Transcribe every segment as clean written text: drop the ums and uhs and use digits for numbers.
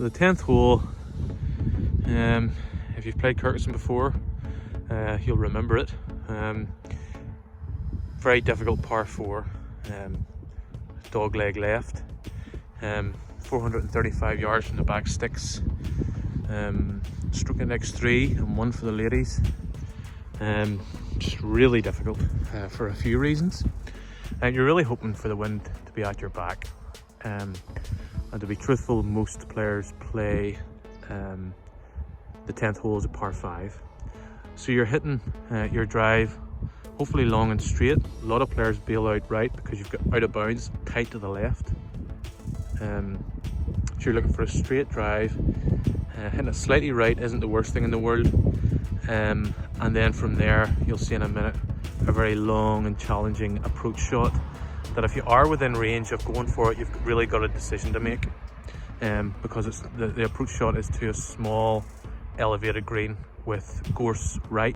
So the 10th hole, if you've played Kirkuson before, you'll remember it. Very difficult par 4, dog leg left, 435 yards from the back sticks, stroke index 3 and 1 for the ladies. Just really difficult for a few reasons, and you're really hoping for the wind to be at your back. And to be truthful, most players play the 10th hole as a par 5. So you're hitting your drive hopefully long and straight. A lot of players bail out right because you've got out of bounds tight to the left. So you're looking for a straight drive. Hitting it slightly right isn't the worst thing in the world. And then from there, you'll see in a minute, a very long and challenging approach shot that if you are within range of going for it, you've really got a decision to make. Because it's the approach shot is to a small elevated green with gorse right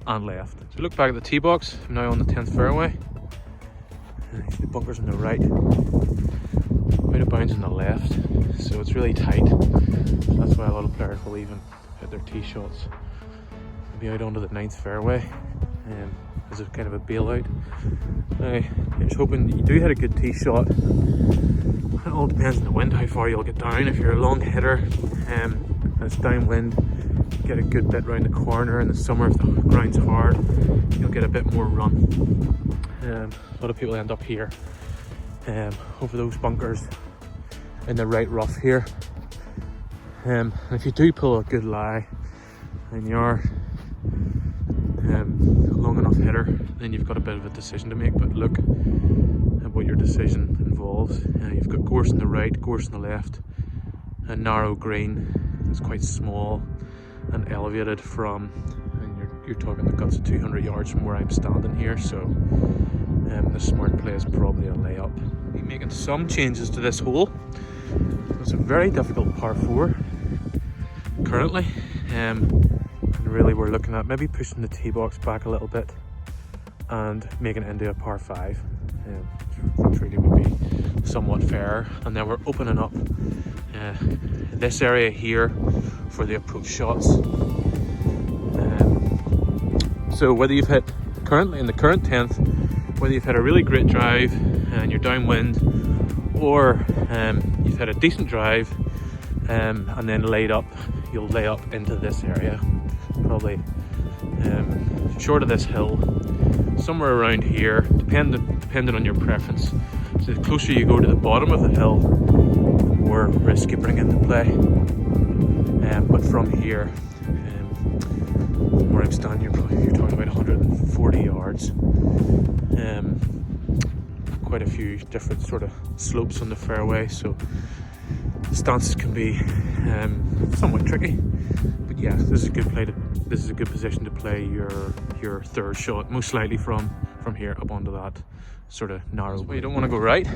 and left. So look back at the tee box. I'm now on the 10th fairway. You see the bunkers on the right, out of bounds on the left, so it's really tight. So that's why a lot of players will even hit their tee shots be out onto the 9th fairway as a kind of a bailout. Now, I'm just hoping you do hit a good tee shot. It all depends on the wind, how far you'll get down. If you're a long hitter and it's downwind, get a good bit round the corner. In the summer, if the ground's hard, you'll get a bit more run. A lot of people end up here over those bunkers in the right rough here. And if you do pull a good lie and you're a long enough hitter, then you've got a bit of a decision to make. But look at what your decision involves. You've got gorse on the right, gorse on the left, a narrow green that's quite small and elevated from, and you're talking the guts of 200 yards from where I'm standing here. So the smart play is probably a layup. Be making some changes to this hole. It's a very difficult par 4 currently. And really we're looking at maybe pushing the tee box back a little bit and making it into a par 5, which really would be somewhat fair. And then we're opening up this area here for the approach shots. So whether you've hit currently in the current 10th, whether you've had a really great drive and you're downwind, or you've had a decent drive and then laid up, you'll lay up into this area, probably short of this hill, somewhere around here, depending on your preference. So the closer you go to the bottom of the hill, the more risk you bring into play. But from here, where I'm standing, you're talking about 140 yards. Quite a few different sort of slopes on the fairway, so stances can be somewhat tricky. But yeah, this is a good position to play your third shot, most likely from here up onto that sort of narrow. That's why you don't want to go right.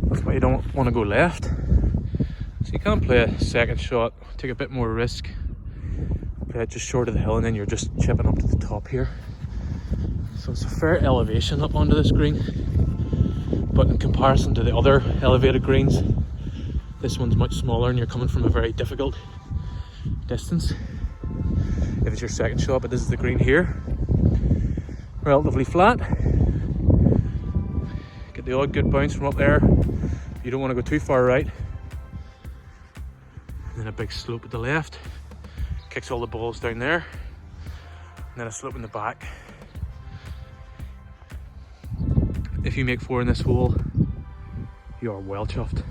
That's why you don't want to go left. So you can play a second shot, take a bit more risk, play it just short of the hill, and then you're just chipping up to the top here. So it's a fair elevation up onto this green, but in comparison to the other elevated greens, this one's much smaller and you're coming from a very difficult distance if it's your second shot. But this is the green here, relatively flat. Get the odd good bounce from up there. You don't want to go too far right. And then a big slope at the left, kicks all the balls down there, and then a slope in the back. If you make 4 in this hole, you are well chuffed.